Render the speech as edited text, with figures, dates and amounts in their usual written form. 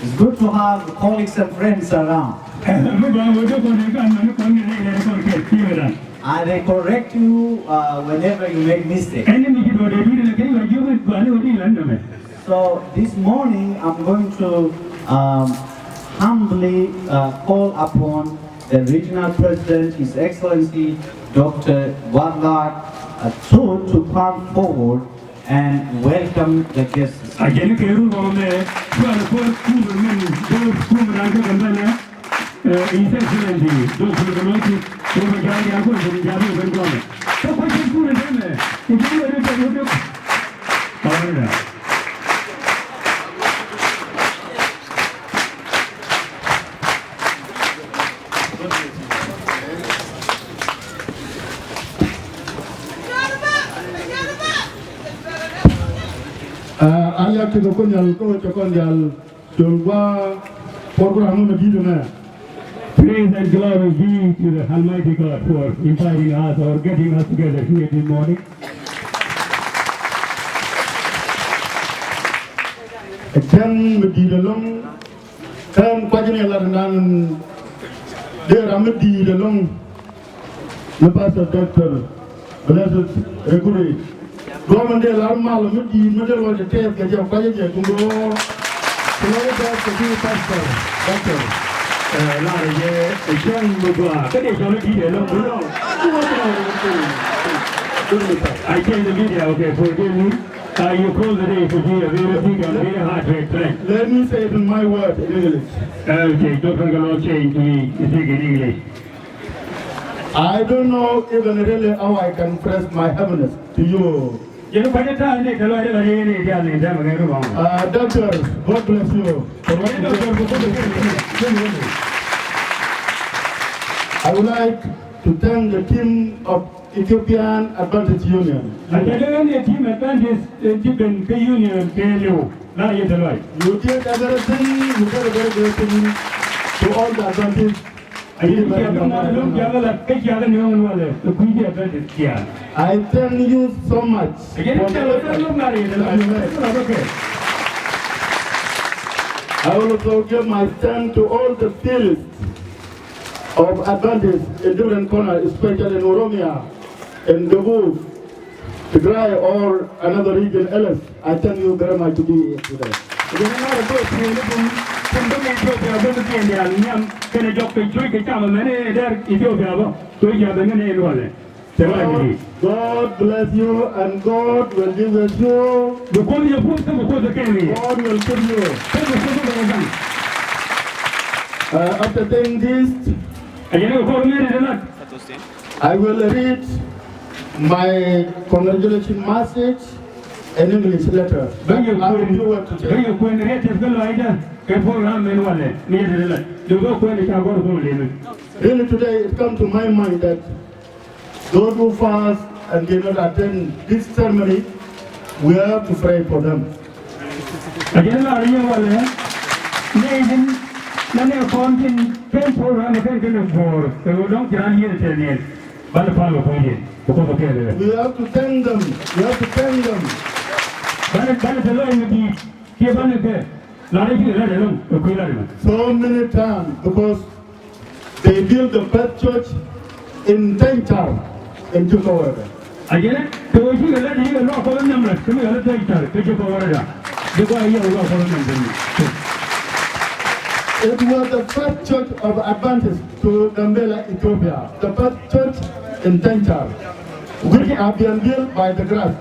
It's good to have colleagues and friends around. And they correct you whenever you make mistakes. So this morning I'm going to humbly call upon the regional president, His Excellency Dr. Wadlad to come forward and welcome the guests. Aya ke ko nyal ko to kon yal dolwa program no biduna. Praise and glory be to the Almighty God for inviting us or getting us together here this morning. Kan medilong kan kwajine la nan de ramedilong le pastor doctor blessed recruit Roman de la mal medi medel wa de te ke jam kwaje je tungo ko da ko di pastor doctor La ye chen mugwa kade so le di lo no. I change the media, okay, forgive me. You call the day for here, very big and very hard to explain. Let me say it in my word in English. Okay, Dr. Galo change to speak in English. I don't know even really how I can express my happiness to you. Doctor, God bless you. I would like to thank the team of Ethiopian Advantage Union. You did everything you did a very great thing to all the advantage. I thank you so much. I will also give my thanks to all the fields of advantage in different corners, especially in Oromia, in Dabu, Tigray, or another region else. I thank you very much to be here today. God bless you and God will be with you. God will keep you. After saying this, I will read my congratulations message in English letter. Really today it comes to my mind that those who fast and did not attend this ceremony, we have to pray for them. We have to thank them. We have to thank them. So many times because they built the first church in Tenchar in Jukawarada. It was the first church of Advantage to Gambela, Ethiopia. The first church in Tenchar, which have been built by the grass.